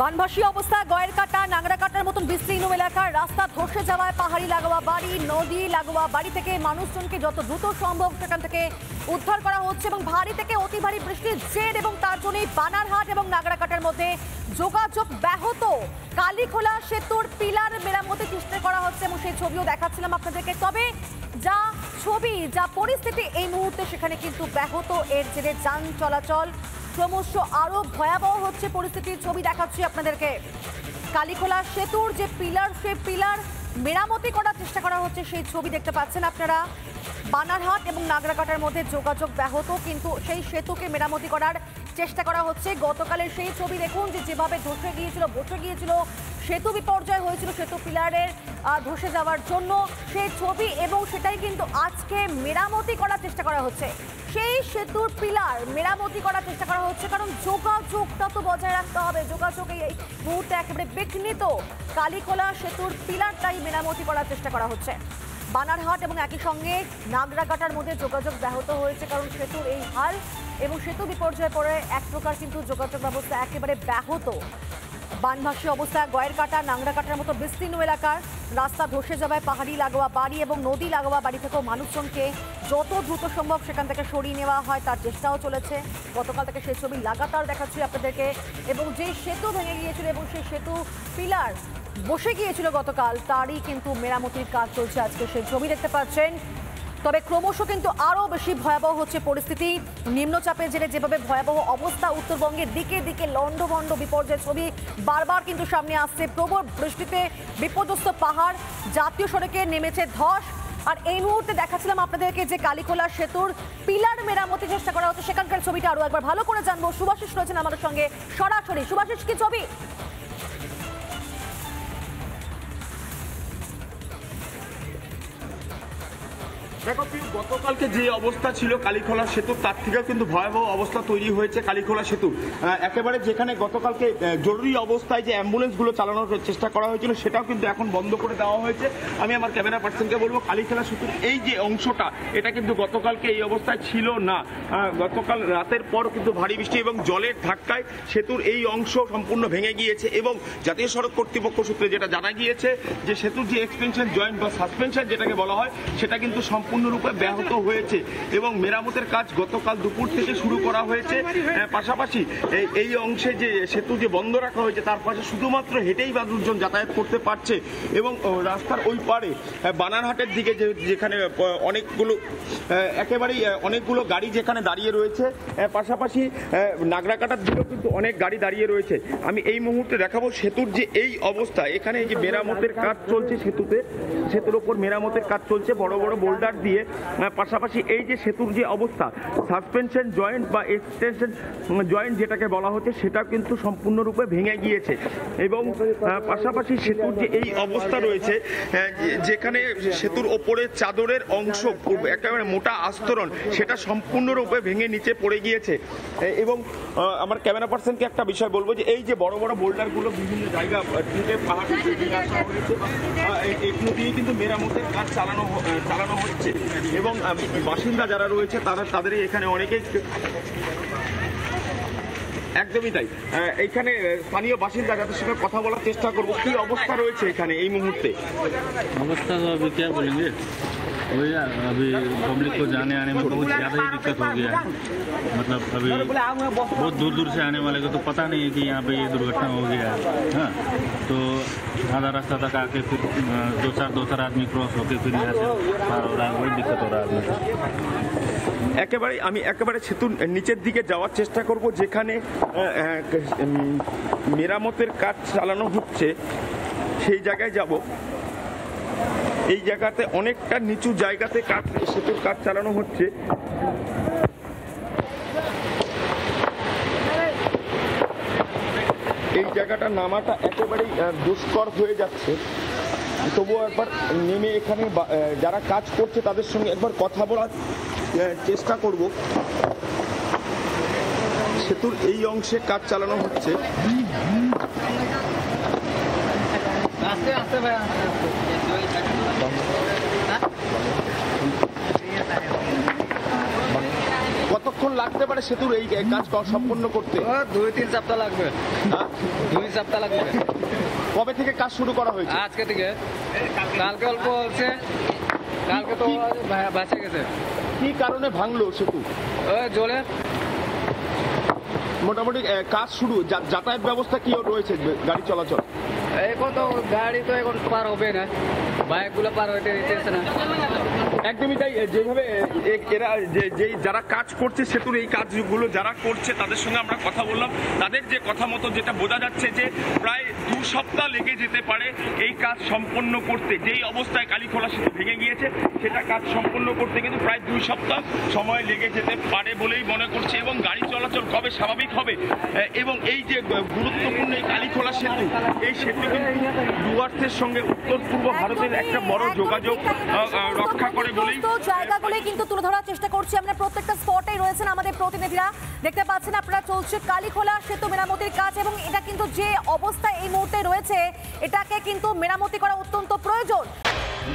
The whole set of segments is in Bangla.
বানভাসী অবস্থা, গয়ের কাটা নাংরা কাটার মতন বিস্তীর্ণ এলাকার রাস্তা ধসে যাওয়ায় পাহাড়ি লাগোয়া বাড়ি, নদী লাগোয়া বাড়ি থেকে মানুষজনকে যত দ্রুত সম্ভব সেখান থেকে উদ্ধার করা হচ্ছে এবং ভারী থেকে অতি ভারী বৃষ্টির জের এবং তার জন্যই বানারহাট এবং নাগরাকাটার মধ্যে যোগাযোগ ব্যাহত। কালীখোলা সেতুর পিলার মেরামতির চেষ্টা করা হচ্ছে এবং সেই ছবিও দেখাচ্ছিলাম আপনাদেরকে। তবে যা ছবি, যা পরিস্থিতি এই মুহূর্তে সেখানে কিন্তু ব্যাহত, এর জেরে যান চলাচল ক্রমশ আরো ভয়াবহ হচ্ছে পরিস্থিতির ছবি দেখাচ্ছি আপনাদেরকে। কালীখোলা সেতুর যে পিলার, সেই পিলার মেরামতি করার চেষ্টা করা হচ্ছে, সেই ছবি দেখতে পাচ্ছেন আপনারা। বানারহাট এবং নাগরাকাটার মধ্যে যোগাযোগ ব্যাহত, কিন্তু সেই সেতুকে মেরামতি করার চেষ্টা করা হচ্ছে। গতকালের সেই ছবি দেখুন, যে যেভাবে ধসে গিয়েছিল, বসে গিয়েছিল, সেতু বিপর্যয় হয়েছিল সেতু পিলারের ধসে যাওয়ার জন্য সেই ছবি, এবং সেটাই কিন্তু আজকে মেরামতি করার চেষ্টা করা হচ্ছে। সেই সেতুর পিলার মেরামতি করার চেষ্টা করা হচ্ছে, কারণ যোগাযোগটা তো বজায় রাখতে হবে। যোগাযোগ এই মুহূর্তে একেবারে বিঘ্নিত। কালীখোলা সেতুর পিলারটাই মেরামতি করার চেষ্টা করা হচ্ছে। বানারহাট এবং একই সঙ্গে নাগরাকাটার মধ্যে যোগাযোগ ব্যাহত হয়েছে, কারণ সেতুর এই হাল এবং সেতু বিপর্যয়ে পড়ে এক প্রকার কিন্তু যোগাযোগ ব্যবস্থা একেবারে ব্যাহত। বানভাসী অবস্থা, গয়ের কাটা নাংরাকাটার মতো বিস্তীর্ণ এলাকার রাস্তা ধসে যাওয়ায় পাহাড়ি লাগোয়া বাড়ি এবং নদী লাগোয়া বাড়ি থেকেও মানুষজনকে যত দ্রুত সম্ভব সেখান থেকে সরিয়ে নেওয়া হয় তার চেষ্টাও চলেছে। গতকাল থেকে সেই ছবি লাগাতার দেখাচ্ছি আপনাদেরকে, এবং যে সেতু ভেঙে গিয়েছিল এবং সেই সেতু পিলার বসে গিয়েছিল গতকাল, তারই কিন্তু মেরামতির কাজ চলছে আজকে, সেই ছবি দেখতে পাচ্ছেন। তবে ক্রমশ কিন্তু আরও বেশি ভয়াবহ হচ্ছে পরিস্থিতি। নিম্নচাপের জেরে যেভাবে ভয়াবহ অবস্থা, উত্তরবঙ্গের দিকে দিকে লণ্ডভণ্ড বিপর্যয়ের ছবি বারবার কিন্তু সামনে আসছে। প্রবল বৃষ্টিতে বিপর্যস্ত পাহাড়, জাতীয় সড়কে নেমেছে ধস। আর এই মুহূর্তে দেখাচ্ছিলাম আপনাদেরকে যে কালীখোলা সেতুর পিলার মেরামতি চেষ্টা করা হচ্ছে, সেখানকার ছবিটা আরও একবার ভালো করে জানবো। সুভাষিস রয়েছেন আমাদের সঙ্গে সরাসরি। সুভাষিস, কি ছবি? দেখো, গতকালকে যে অবস্থা ছিল কালীখোলা সেতু, তার থেকেও কিন্তু ভয়াবহ অবস্থা তৈরি হয়েছে কালীখোলা সেতু। একেবারে যেখানে গতকালকে জরুরি অবস্থায় যে অ্যাম্বুলেন্সগুলো চালানোর চেষ্টা করা হয়েছিল, সেটাও কিন্তু এখন বন্ধ করে দেওয়া হয়েছে। আমি আমার ক্যামেরা পার্সনকে বলবো, কালীখোলা সেতুর এই যে অংশটা, এটা কিন্তু গতকালকে এই অবস্থায় ছিল না। গতকাল রাতের পর কিন্তু ভারী বৃষ্টি এবং জলের ধাক্কায় সেতুর এই অংশ সম্পূর্ণ ভেঙে গিয়েছে, এবং জাতীয় সড়ক কর্তৃপক্ষ সূত্রে যেটা জানা গিয়েছে যে সেতুর যে এক্সপেনশন জয়েন্ট বা সাসপেনশন যেটাকে বলা হয়, সেটা কিন্তু সম্পূর্ণরূপে ব্যাহত হয়েছে এবং মেরামতের কাজ গতকাল দুপুর থেকে শুরু করা হয়েছে। পাশাপাশি এই অংশে যে সেতু যে বন্ধ রাখা হয়েছে, তার পাশে শুধুমাত্র হেঁটেই মানুষজন যাতায়াত করতে পারছে, এবং রাস্তার ওই পারে বানারহাটের দিকে যেখানে অনেকগুলো গাড়ি যেখানে দাঁড়িয়ে রয়েছে, পাশাপাশি নাগরাকাটার দিকেও কিন্তু অনেক গাড়ি দাঁড়িয়ে রয়েছে। আমি এই মুহূর্তে দেখাবো সেতুর যে এই অবস্থা। এখানে এই যে মেরামতের কাজ চলছে, সেতুর ওপর মেরামতের কাজ চলছে বড় বড় বোল্ডার দিয়ে। পাশাপাশি এই যে সেতুর যে অবস্থা, সাসপেনশন জয়েন্ট বা এক্সটেনশন জয়েন্ট যেটাকে বলা হচ্ছে, সেটা কিন্তু সম্পূর্ণরূপে ভেঙে গিয়েছে, এবং পাশাপাশি সেতুর যে এই অবস্থা রয়েছে, যেখানে সেতুর ওপরে চাদরের অংশ একেবারে মোটা আস্তরণ, সেটা সম্পূর্ণরূপে ভেঙে নিচে পড়ে গিয়েছে। এবং আমার ক্যামেরা পার্সনকে একটা বিষয় বলবো, যে এই যে বড় বড় বোল্ডারগুলো বিভিন্ন জায়গা থেকে পাহাড় থেকে আসা হয়েছে, এগুলো দিয়ে কিন্তু মেরামতের কাজ চালানো হচ্ছে, এবং বাসিন্দা যারা রয়েছে তাদের এখানে অনেকেই, একদমই তাই, এইখানে স্থানীয় বাসিন্দা যাদের সঙ্গে কথা বলার চেষ্টা করবো, কি অবস্থা রয়েছে এখানে এই মুহূর্তে। अवस्था तो अभी क्या बोलेंगे, वही अभी पब्लिक को जाने आने में बहुत ज़्यादा ही दिक्कत हो गया है। मतलब अभी बहुत दूर दूर से आने वाले को तो पता नहीं है कि यहाँ पे ये दुर्घटना हो गया है। हाँ, तो आधा रास्ता तक आके फिर दो चार आदमी क्रॉस होके फिर यहाँ से पार हो रहा है, वही दिक्कत हो रहा है आदमी को। আমি একেবারে সেতুর নিচের দিকে যাওয়ার চেষ্টা করব, যেখানে মেরামতের কাজ চালানো হচ্ছে, সেই জায়গায় যাব। এই জায়গাতে অনেকটা নিচু জায়গাতে সেতুর কাজ চালানো হচ্ছে। এই জায়গাটা নামাটা একেবারেই দুষ্কর হয়ে যাচ্ছে, তবুও একবার নেমে এখানে যারা কাজ করছে তাদের সঙ্গে একবার কথা বলার চেষ্টা করব। সেতুর এই অংশে কাজ চালানো হচ্ছে। কত কতক্ষণ লাগতে পারে সেতুর এই কাজ সম্পন্ন করতে? 2-3 সপ্তাহ লাগবে। হ্যাঁ? 2 সপ্তাহ লাগবে। কবে থেকে কাজ শুরু করা হয়েছে? আজকে থেকে। কালকে অল্প হচ্ছে, কালকে তো বাঁচে গেছে। কি কারণে ভাঙলো সেতু? ওই জলে। মোটামুটি কাজ শুরু, যাতায়াত ব্যবস্থা কি রয়েছে গাড়ি চলাচল? এখন তো গাড়ি তো এখন পার হবে না, বাইকগুলো পার হইতে দিতেছে না। একদমই তাই। যেভাবে এরা যেই যারা কাজ করছে সেতুর এই কাজগুলো যারা করছে তাদের সঙ্গে আমরা কথা বললাম, তাদের যে কথা মতো যেটা বোঝা যাচ্ছে যে প্রায় 2 সপ্তাহ লেগে যেতে পারে এই কাজ সম্পন্ন করতে। যেই অবস্থায় কালীখোলা সেতু ভেঙে গিয়েছে সেটা কাজ সম্পন্ন করতে কিন্তু প্রায় 2 সপ্তাহ সময় লেগে যেতে পারে বলেই মনে করছে। এবং গাড়ি চলাচল কবে স্বাভাবিক হবে এবং এই যে গুরুত্বপূর্ণ এই কালীখোলা সেতু, এই সেতু কিন্তু ডুয়ার্সের সঙ্গে উত্তর পূর্ব ভারতের একটা বড় যোগাযোগ রক্ষা করে বলেই জায়গাগুলোই কিন্তু তুলে ধরার চেষ্টা করছি আমরা। প্রত্যেকটা স্পটে রয়েছেন আমাদের প্রতিনিধিরা, দেখতে পাচ্ছেন আপনারা। চলছে কালীখোলা সেতু মেরামতির কাজ এবং এটা কিন্তু যে অবস্থায় এই মুহূর্তে রয়েছে এটাকে কিন্তু মেরামতি করা অত্যন্ত প্রয়োজন।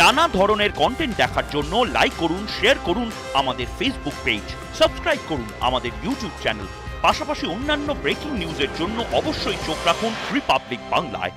নানা ধরনের কন্টেন্ট দেখার জন্য লাইক করুন, শেয়ার করুন আমাদের ফেসবুক পেজ, সাবস্ক্রাইব করুন আমাদের ইউটিউব চ্যানেল। পাশাপাশি অন্যান্য ব্রেকিং নিউজের জন্য অবশ্যই চোখ রাখুন রিপাবলিক বাংলায়।